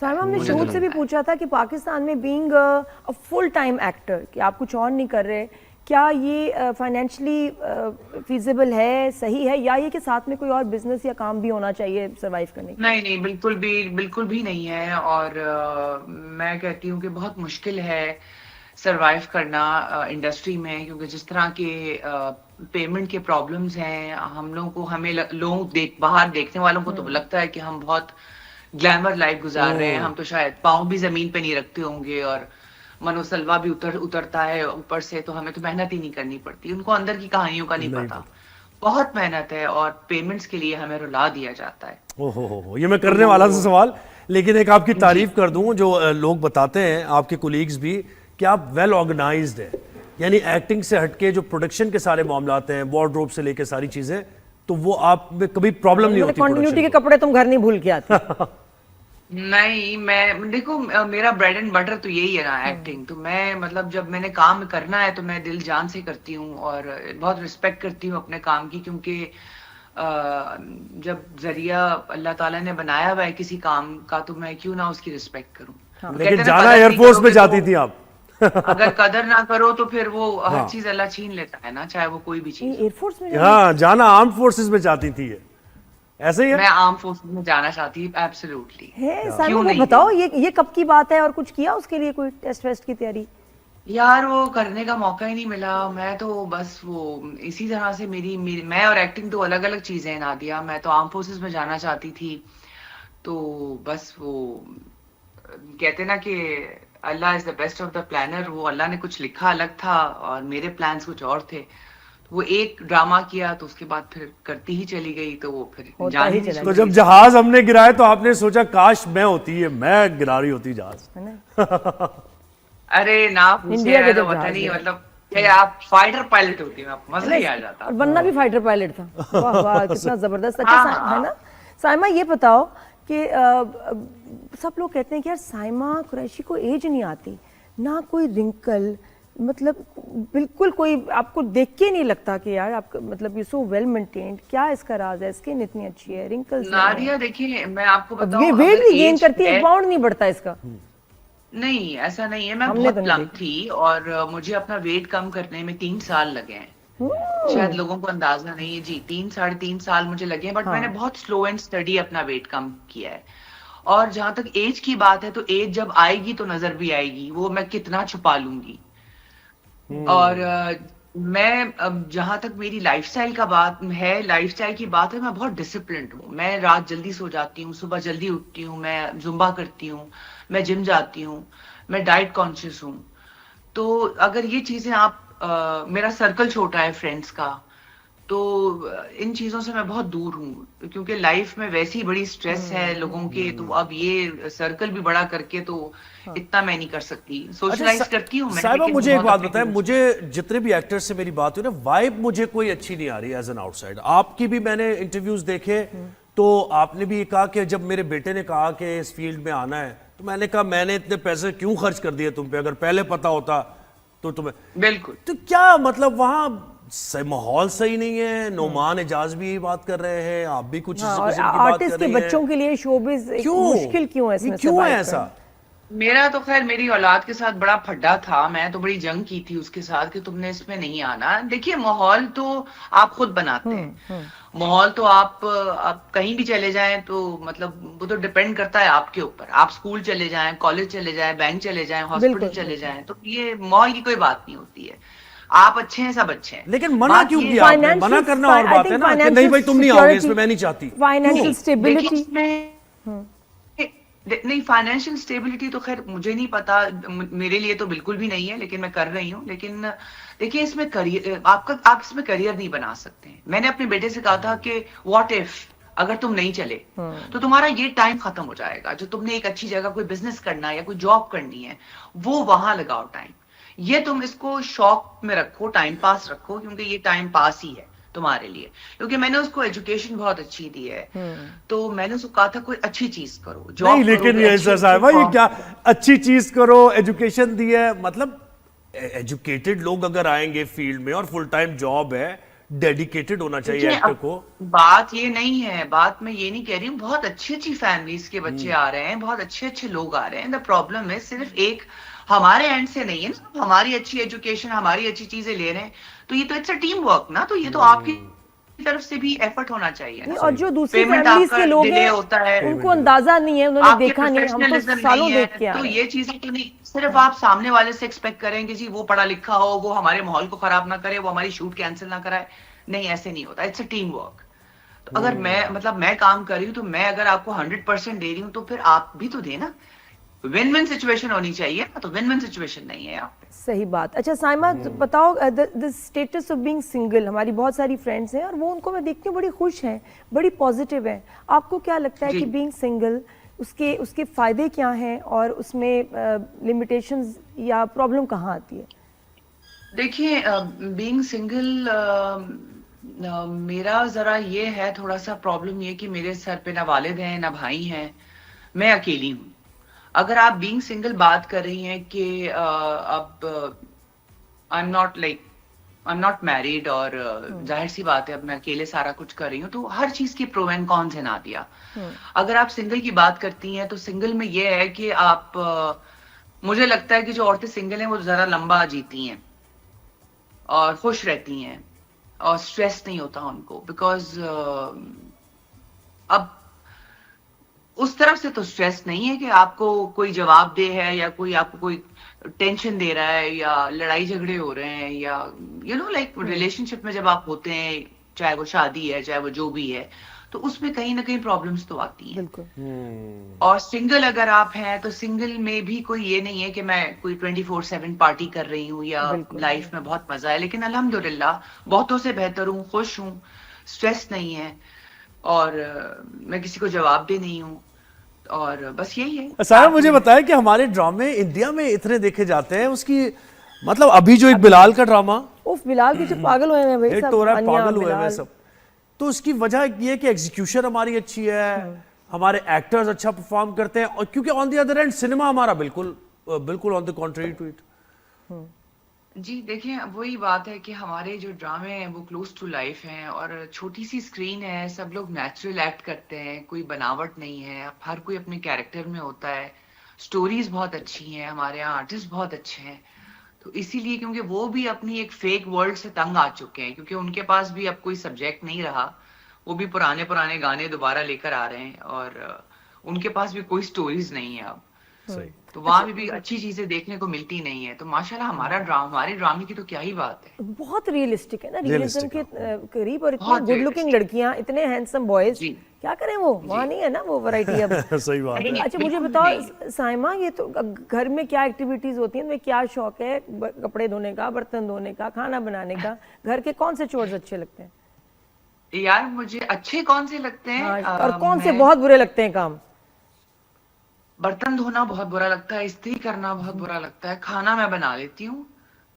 साहिमा, हमने मुझे तो शूट से भी लगता है। पूछा था कि पाकिस्तान में being a full time actor, कि आप कुछ और नहीं कर रहे, क्या ये फाइनेंशियली फीजिबल है, सही है, या ये कि साथ में कोई और बिजनेस या काम भी होना चाहिए सरवाइव करने के लिए? नहीं नहीं, बिल्कुल भी नहीं है। और मैं कहती हूँ कि बहुत मुश्किल है सरवाइव करना इंडस्ट्री में, क्योंकि जिस तरह के पेमेंट के प्रॉब्लम्स हैं, हम लोगों को, हमें बाहर देखने वालों को तो लगता है कि हम बहुत ग्लैमर लाइफ गुजार रहे हैं। हम तो शायद पाँव भी जमीन पे नहीं रखते होंगे, और मनोसलवा भी उतरता है ऊपर से, तो हमें तो मेहनत ही नहीं करनी पड़ती। उनको अंदर की कहानियों का नहीं नहीं पता। पता। बहुत मेहनत है, और पेमेंट्स के लिए हमें रुला दिया जाता है। ओहो, ये मैं करने वाला था सवाल, लेकिन एक आपकी तारीफ कर दूं, जो लोग बताते हैं आपके कोलीग्स भी, कि आप वेल ऑर्गेनाइज्ड हैं। यानी एक्टिंग से हटके जो प्रोडक्शन के सारे मामलात हैं, वार्डरोब से लेके सारी चीजें, तो वो आप में कभी प्रॉब्लम नहीं होती कंटिन्यूटी के production कपड़े तुम घर नहीं भूल के आते? नहीं, मैं देखो, मेरा ब्रेड एंड बटर तो यही है ना, एक्टिंग। तो मैं मतलब जब मैंने काम करना है तो मैं दिल जान से करती हूँ, और बहुत रिस्पेक्ट करती हूँ अपने काम की, क्योंकि जब जरिया अल्लाह ताला ने बनाया हुआ है किसी काम का, तो मैं क्यों ना उसकी रिस्पेक्ट करूँ। को। कहते लेकिन हैं ना, जाना कदर नहीं एयरफोर्स में करोगे जाती तो, थी आप। अगर कदर ना करो तो फिर वो हाँ। हर चीज अल्लाह छीन लेता है ना, चाहे वो कोई भी चीज हो। एयरफोर्स में जाना? हाँ, जाना आर्म फोर्सेस में जाती थी ये, ऐसे ही है? मैं आर्म फोर्सेस में जाना चाहती हूँ, एब्सोल्युटली। है साहिमा, क्यों वो नहीं बताओ, ये कब की बात है, और कुछ किया उसके लिए, कोई टेस्ट वेस्ट की तैयारी? यार, वो करने का मौका ही नहीं मिला। मैं तो बस वो इसी तरह से मैं और एक्टिंग तो अलग अलग चीजें हैं नादिया। मैं तो आर्म फोर्सेस में जाना चाहती थी, तो बस वो कहते ना कि अल्लाह is the best of the planner. वो अल्लाह ने कुछ लिखा अलग था, और मेरे प्लान्स कुछ और थे। तो वो एक ड्रामा किया, तो उसके बाद फिर करती ही चली गई, तो वो फिर होता जान ही ही नहीं चला तो छोड़ी। जब जहाज हमने गिराया तो आपने सोचा काश मैं होती है, मैं गिरा रही होती जहाज। है ना? अरे ना पूछे, इंडिया के मैं तो जब पता जहाज नहीं, गिरा। मतलब कि आप फाइटर पायलट होती, आप मजा ही आ जाता। और बनना भी फाइटर पायलट था। वाह वाह, कितना जबरदस्त। अच्छा हाँ, है ना साइमा, ये बताओ कि सब लोग कहते हैं कि यार साइमा कुरैशी को एज नहीं आती, ना कोई रिंकल, मतलब बिल्कुल कोई आपको देख के नहीं लगता कि यार आप, मतलब यू सो वेल मेंटेन्ड। क्या इसका राज है? स्किन इतनी अच्छी है, रिंकल्स नादिया देखिए, मैं आपको ये बताऊं, वेट अगर भी गेन एज करती है, है, एक पाउंड नहीं बढ़ता इसका। नहीं ऐसा नहीं है। मैं हमने बहुत तो नहीं प्लम्प देखा। थी, और मुझे अपना वेट कम करने में 3 साल लगे हैं। शायद लोगों को अंदाजा नहीं है जी, 3 साढ़े 3 साल मुझे लगे हैं, बट हाँ। मैंने बहुत स्लो एंड स्टडी अपना वेट कम किया है। और जहां तक एज की बात है, तो एज जब आएगी तो नजर भी आएगी, वो मैं कितना छुपा लूंगी। और मैं, अब जहां तक मेरी लाइफस्टाइल का बात है, लाइफस्टाइल की बात है, मैं बहुत डिसिप्लिन्ड हूँ। मैं रात जल्दी सो जाती हूँ, सुबह जल्दी उठती हूँ, मैं जुम्बा करती हूँ, मैं जिम जाती हूँ, मैं डाइट कॉन्शियस हूँ। तो अगर ये चीजें आप, मेरा सर्कल छोटा है फ्रेंड्स का, तो इन चीजों से मैं बहुत दूर हूँ, क्योंकि लाइफ में वैसे ही बड़ी स्ट्रेस है लोगों के, तो अब ये सर्कल भी बड़ा करके तो इतना मैं नहीं कर सकती। सोशलाइज करती हूँ मैं, साहिबा, लेकिन मुझे एक बहुत बात अपने बताएं, close। मुझे जितने भी एक्टर्स से मेरी बात हुई ना, वाइब मुझे कोई अच्छी नहीं आ रही एज एन आउटसाइड। आपकी भी मैंने इंटरव्यूज देखे, तो आपने भी ये कहा कि जब मेरे बेटे ने कहा कि इस फील्ड में आना है, तो मैंने कहा मैंने इतने पैसे क्यों खर्च कर दिए तुम पे, अगर पहले पता होता तो तुम्हें। बिल्कुल। तो क्या मतलब वहां माहौल सही नहीं है? नोमान एजाज भी यही बात कर रहे हैं, आप भी कुछ इसी और किस्म की बात आर्टिस्ट कर के रही हैं। बच्चों के लिए शोबिज मुश्किल क्यों है ये इसमें क्यों है survive ऐसा? करना? मेरा तो खैर मेरी औलाद के साथ बड़ा फड्डा था, मैं तो बड़ी जंग की थी उसके साथ कि तुमने इसमें नहीं आना। देखिए, माहौल तो आप खुद बनाते हैं। माहौल तो आप कहीं भी चले जाएं, तो मतलब वो तो डिपेंड करता है आपके ऊपर। आप स्कूल चले जाएं, कॉलेज चले जाएं, बैंक चले जाएं, हॉस्पिटल बिल्कुल, चले जाएं, तो ये माहौल की कोई बात नहीं होती है। आप अच्छे हैं, सब अच्छे हैं। लेकिन मना बात क्यों ये किया आपने? मना करना और बात है ना, कि नहीं भाई तुम नहीं आओगे, इसमें मैं नहीं चाहती। फाइनेंशियल क्यों? स्टेबिलिटी। देखिए, नहीं, फाइनेंशियल स्टेबिलिटी तो खैर मुझे नहीं पता, मेरे लिए तो बिल्कुल भी नहीं है, लेकिन मैं कर रही हूँ। लेकिन देखिए, इसमें करियर, आप इसमें करियर नहीं बना सकते। मैंने अपने बेटे से कहा था कि व्हाट इफ अगर तुम नहीं चले, तो तुम्हारा ये टाइम खत्म हो जाएगा। जो तुमने एक अच्छी जगह कोई बिजनेस करना है या कोई जॉब करनी है, वो वहां लगाओ टाइम। ये तुम इसको शौक में रखो, टाइम पास रखो, क्योंकि ये टाइम पास ही है तुम्हारे लिए। क्योंकि मैंने उसको एजुकेशन बहुत अच्छी दी है, तो मैंने उसको कहा था कोई अच्छी चीज करो, जॉब नहीं, करो, लेकिन कोई ये अच्छी साहब, ये जॉब क्या करो। अच्छी चीज करो, एजुकेशन दी है, मतलब एजुकेटेड लोग अगर आएंगे फील्ड में और फुल टाइम जॉब है, डेडिकेटेड होना चाहिए देखिए, एक्टर को। बात ये नहीं है, बात मैं ये नहीं कह रही हूँ, बहुत अच्छी अच्छी फैमिलीज के बच्चे आ रहे हैं, बहुत अच्छे अच्छे लोग आ रहे हैं। द प्रॉब्लम है सिर्फ एक हमारे एंड से नहीं है ना, हमारी अच्छी एजुकेशन, हमारी अच्छी चीजें ले रहे हैं, तो ये तो इट्स अ टीम वर्क ना, तो ये तो आपकी तरफ से भी एफर्ट होना चाहिए नहीं, ना। और जो दूसरी पेमेंट फैमिलीज आपका के लोग डिले हैं होता है, उनको अंदाजा नहीं है, उन्होंने आपके देखा नहीं, हम तो प्रोफेशनलिज्म सालों नहीं है, देख के आ तो रहे हैं। ये चीजें तो नहीं सिर्फ आप सामने वाले से एक्सपेक्ट करें कि जी वो पढ़ा लिखा हो, वो हमारे माहौल को खराब ना करे, वो हमारी शूट कैंसिल ना कराए, नहीं ऐसे नहीं होता, इट्स अ टीम वर्क। तो अगर मैं काम कर रही हूँ, तो मैं अगर आपको 100% दे रही हूँ, तो फिर आप भी तो देना। विन विन सिचुएशन होनी चाहिए ना, तो विन विन सिचुएशन नहीं है यहाँ पे। सही बात। अच्छा साइमा, बताओ the status of being single, हमारी बहुत सारी फ्रेंड्स हैं और वो उनको मैं देखती हूँ बड़ी खुश हैं, बड़ी पॉजिटिव हैं। आपको क्या लगता है जी। कि बीइंग सिंगल उसके उसके फायदे क्या हैं और उसमें लिमिटेशंस या प्रॉब्लम कहाँ आती है? देखिए, बीइंग सिंगल, मेरा जरा ये है थोड़ा सा प्रॉब्लम ये कि मेरे सर पे ना वालिद हैं ना भाई हैं, मैं अकेली हूँ। अगर आप बीइंग सिंगल बात कर रही हैं कि अब आई एम नॉट मैरिड, और जाहिर सी बात है अब मैं अकेले सारा कुछ कर रही हूँ, तो हर चीज की प्रो एंड कॉन्स है नादिया। अगर आप सिंगल की बात करती हैं, तो सिंगल में ये है कि आप मुझे लगता है कि जो औरतें सिंगल हैं वो जरा लंबा जीती हैं और खुश रहती हैं और स्ट्रेस नहीं होता उनको, बिकॉज अब उस तरफ से तो स्ट्रेस नहीं है कि आपको कोई जवाब दे है, या कोई आपको कोई टेंशन दे रहा है, या लड़ाई झगड़े हो रहे हैं, या लाइक रिलेशनशिप में जब आप होते हैं, चाहे वो शादी है चाहे वो जो भी है, तो उसमें कहीं ना कहीं प्रॉब्लम्स तो आती हैं। बिल्कुल। और सिंगल अगर आप हैं, तो सिंगल में भी कोई ये नहीं है कि मैं कोई 24/7 पार्टी कर रही हूँ या लाइफ में बहुत मजा है, लेकिन अल्हम्दुलिल्लाह बहुतों से बेहतर हूँ, खुश हूँ, स्ट्रेस नहीं है, और मैं किसी को जवाब भी नहीं हूँ, और बस यही है। सारा मुझे बताया कि हमारे ड्रामे इंडिया में इतने देखे जाते हैं, उसकी मतलब अभी जो एक बिलाल का ड्रामा उफ, बिलाल के जो पागल हुए हैं भाई हिट सब, हो रहा है, अनिया, पागल हुए हैं बिलाल। सब, तो उसकी वजह ये है कि एग्जीक्यूशन हमारी अच्छी है, हमारे एक्टर्स अच्छा परफॉर्म करते हैं, और क्योंकि on the other end cinema हमारा बिल्कुल on the contrary to it. जी देखिए, वही बात है कि हमारे जो ड्रामे हैं वो क्लोज टू लाइफ हैं, और छोटी सी स्क्रीन है, सब लोग नेचुरल एक्ट करते हैं, कोई बनावट नहीं है, हर कोई अपने कैरेक्टर में होता है, स्टोरीज बहुत अच्छी हैं, हमारे यहाँ आर्टिस्ट बहुत अच्छे हैं, तो इसीलिए क्योंकि वो भी अपनी एक फेक वर्ल्ड से तंग आ चुके हैं, क्योंकि उनके पास भी अब कोई सब्जेक्ट नहीं रहा, वो भी पुराने पुराने गाने दोबारा लेकर आ रहे हैं, और उनके पास भी कोई स्टोरीज नहीं है अब, सही। तो वहां भी अच्छी चीजें देखने को मिलती नहीं है। तो माशाल्लाह हमारे ड्रामे की तो क्या ही बात है, बहुत रियलिस्टिक है ना, रियलिज्म Realistic, के करीब, और इतने बहुत गुड लुकिंग लड़कियां, इतने हैंडसम बॉयज, जी। क्या करें, वो वहाँ नहीं है ना वो वैरायटी अब। सही बात है। अच्छा मुझे बिल्कुल बताओ नहीं। साइमा, ये तो घर में क्या एक्टिविटीज होती हैं, तुम्हें क्या शौक है, कपड़े धोने का, बर्तन धोने का, खाना बनाने का, घर के कौन से चोर्स अच्छे लगते हैं? यार मुझे अच्छे कौन से लगते हैं, हाँ, और कौन से मैं बहुत बुरे लगते हैं काम? बर्तन धोना बहुत बुरा लगता है, इस्त्री करना बहुत बुरा लगता है, खाना मैं बना लेती हूँ,